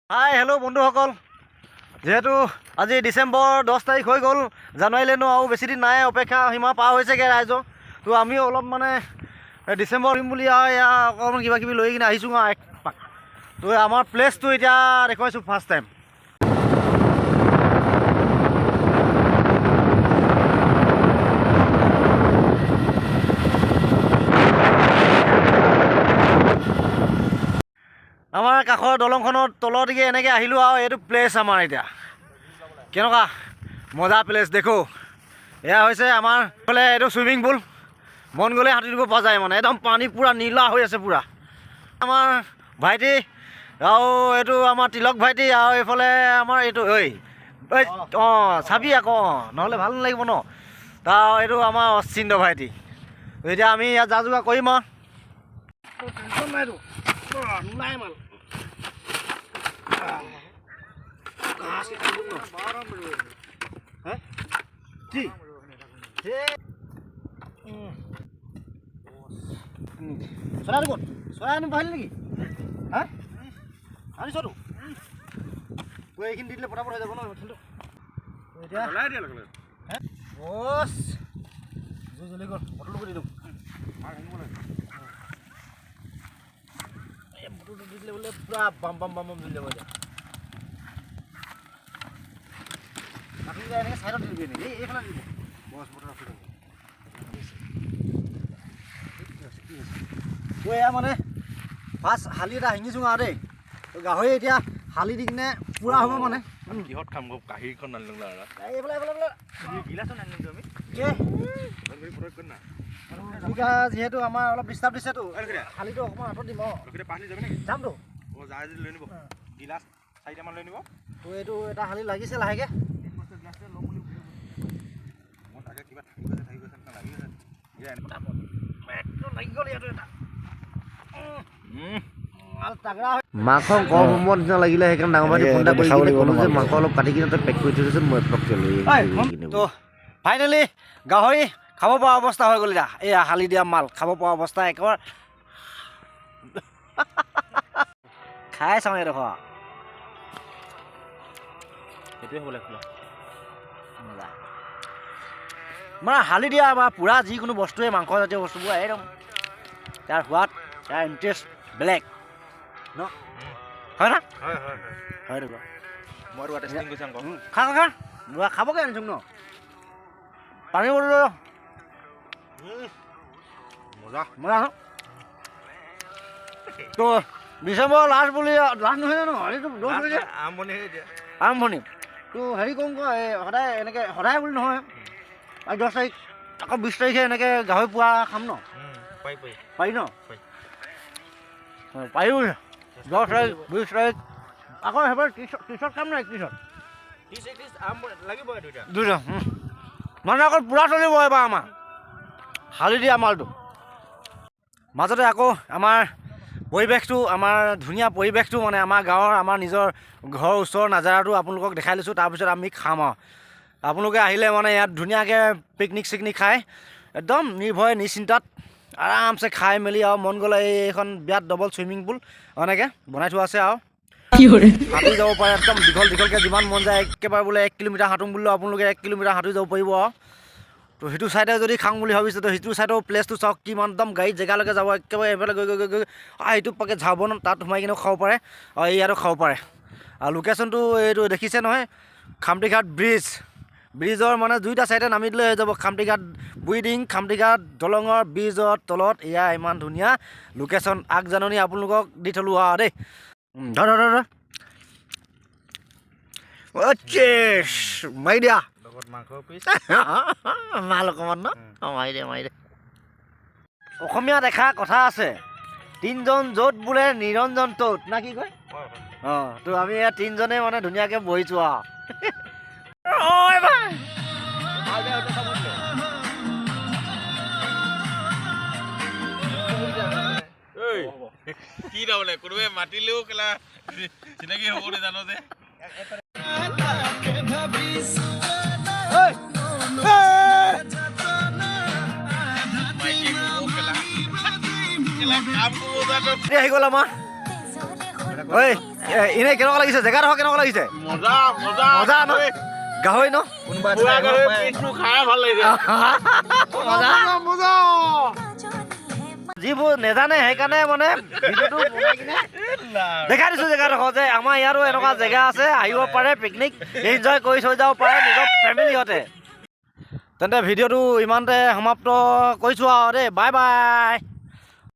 Hi hello' বন্ধুসকল, যেহেতু আজি ডিচেম্বৰ 10 তাৰিখ হৈ গ'ল, জানুৱাৰীলৈনো আৰু বেছি দিন নাই, অপেক্ষা সীমা পাৰ হৈছেগৈ ৰাইজৰ। তো আমিও অলপ মানে ডিচেম্বৰ দিম বুলি আৰু এয়া অকণমান কিবা কিবি লৈ কিনে আহিছোঁ আৰু একপাক। তো আমাৰ প্লেচটো এতিয়া দেখুৱাইছোঁ ফাৰ্ষ্ট টাইম। আমাৰ কাষৰ দলংখনৰ তলতিকে এনেকৈ আহিলোঁ আৰু এইটো প্লেচ আমাৰ এতিয়া কেনেকুৱা মজা প্লেচ দেখো। এয়া হৈছে আমাৰ ফালে এইটো চুইমিং পুল, মন গ'লে সাঁতুৰিব পৰা যায়, মানে একদম পানী পূৰা নীলা হৈ আছে পূৰা। আমাৰ ভাইটি আৰু এইটো আমাৰ তিলক ভাইটি আৰু এইফালে আমাৰ এইটো চাবি আকৌ নহ'লে ভাল নালাগিব ন। তাৰ এইটো আমাৰ অচিন্ত ভাইটি। এতিয়া আমি ইয়াত যা যোগাৰ কৰিম আৰু টেনশ্যন নাইতো নোলাই মাল। কি চৰাই ক'ত চৰাই আনি বহালি নেকি? হা আনিছতো তই এইখিনি দি দিলে পটাপট হৈ যাব ন খেলটো। এতিয়া বছ জুই জ্বলি গ'ল, বটলটো দি দিওঁ। বটলটো দি দিলে বোলে পূৰা বাম বাম বাম বাম জ্বলি যাব। এতিয়া কাটি যায় এনেকৈ চাইডত দি দিবি নেকি? এইফালে দিব বছ বটল ৰাখি দিব। তো এয়া মানে ফাৰ্ষ্ট শালি এটা শিঙিছোঁ আৰু দেই। তো গাহৰি এতিয়া শালি দি কিনে পূৰা হ'ব মানে। কিহত খাম গাখীৰখন আনিলোঁ এইফালে গিলাচোন আনিলোঁ আমি যিহেতু আমাৰ অলপ ডিষ্টাৰ্ব দিছেতো, শালিটো অকণমান আঁতৰত দিম। পানী যাবি নেকি? যামতো। যাই যদি লৈ নিব গিলাচ 4টামান লৈ নিব। তো এইটো এটা শালি লাগিছে লাহেকৈ। মই তাকে কিবা থাকি গৈছে লাগি গৈছে লাগি গ'ল ইয়াতো এটা মাংস কম সময়ত নিচিনা লাগিলে, সেইকাৰণে ডাঙৰ ভাইটি ফোন এটা কৰি কিনে ক'লোঁ যে মাংস অলপ কাটি কিনে তই পেক কৰি থৈ দিছোঁ, মই পটককৈ লৈ তো ফাইনেলি গাহৰি খাব পৰা অৱস্থা হৈ গ'ল। এতিয়া এয়া হালি দিয়া মাল খাব পৰা অৱস্থা একেবাৰে খাই চাওঁ এডোখৰ সেইটোৱে হ'ব লাগিব মজা। মানে হালি দিয়া বা পূৰা যিকোনো বস্তুৱে মাংসজাতীয় বস্তুবোৰ একদম তাৰ সোৱাদ, তাৰ ইণ্টাৰেষ্ট বেলেগ ন, হয় না? হয় দেখোন। মই টেষ্টিং কৰিছোঁ আকৌ খা খাবগৈ আনিছোঁ ন। পানী বটল মজা মজা ন। তো ডিচেম্বৰ লাষ্ট বুলি লাষ্ট নহয় জানো, আৰম্ভণি। তো হেৰি কৰোঁ আকৌ সদায় এনেকৈ সদায় বুলি নহয়, আৰু 10 তাৰিখ আকৌ 20 তাৰিখে এনেকৈ গাহৰি পোৱা খাম ন। পাৰি ন, পাৰিও 10 তাৰিখ 20 তাৰিখ আকৌ সেইবাৰ 30ত খাম ন, 31ত লাগিব দুটা মানে অকল পূৰা চলিব এবাৰ আমাৰ শালি দিয়া মালটো। মাজতে আকৌ আমাৰ পৰিৱেশটো, আমাৰ ধুনীয়া পৰিৱেশটো মানে আমাৰ গাঁৱৰ, আমাৰ নিজৰ ঘৰৰ ওচৰৰ নাজাৰাটো আপোনালোকক দেখাই লৈছোঁ। তাৰপিছত আমি খাম আৰু আপোনালোকে আহিলে মানে ইয়াত ধুনীয়াকৈ পিকনিক চিকনিক খাই একদম নিৰ্ভয়ে নিশ্চিন্তাত আৰামছে খাই মেলি আৰু মন গ'লে এইখন বিৰাট ডবল চুইমিং পুল এনেকৈ বনাই থোৱা আছে আৰু সাঁতুৰি যাব পাৰে একদম দীঘলকৈ যিমান মন যায়। একেবাৰে বোলে 1 কিলোমিটাৰ সাঁতোম বুলিলেও আপোনালোকে 1 কিলোমিটাৰ সাঁতুৰি যাব পাৰিব আৰু। তো সেইটো ছাইডে যদি খাওঁ বুলি ভাবিছে তো সেইটো ছাইডৰ প্লেচটো চাওক, কিমান একদম গাড়ীত জেগালৈকে যাব, একেবাৰে এইফালে গৈ এইটো পাকে ঝাবন তাত সোমাই কিনেও খাব পাৰে আৰু ইয়াতো খাব পাৰে। আৰু লোকেশ্যনটো এইটো দেখিছে নহয়, খামটিঘাট ব্ৰিজৰ মানে 2টা ছাইডে নামি দিলে হৈ যাব। খামটিঘাট বুইডিং, খামটিঘাট দলঙৰ ব্ৰিজৰ তলত এয়া ইমান ধুনীয়া লোকেশ্যন। আগজাননী আপোনালোকক দি থলোঁ আৰু দেই। ধৰ মাৰি দিয়া মাংস পিচ ভাল অকণমান ন, মাৰি দে। অসমীয়াত এষাৰ কথা আছে, 3জন য'ত বোলে নিৰঞ্জন ত'ত না কি কয়। তো আমি ইয়াত 3জনে মানে ধুনীয়াকৈ বহিছোঁ আৰু কি তাৰমানে কোনোবাই মাতিলেও কেলা চিনাকি হ'ব জানো যে আহি গ'ল আমাৰ এনেই কেনেকুৱা লাগিছে জেগাডোখৰ কেনেকুৱা লাগিছে মজা মজা মজা ন গাহৰি ন পুৰা গাহৰি পিচটো খাই ভাল লাগিছে মজা মজা যিবোৰ নেজানে সেইকাৰণে মানে ভিডিঅ'টো বনাই কিনে দেখাই দিছোঁ জেগাডোখৰ যে আমাৰ ইয়াতো এনেকুৱা জেগা আছে আহিব পাৰে পিকনিক এনজয় কৰি থৈ যাব পাৰে নিজৰ ফেমিলিহঁতে তেন্তে ভিডিঅ'টো ইমানতে সমাপ্ত কৰিছোঁ আৰু দেই বাই বাই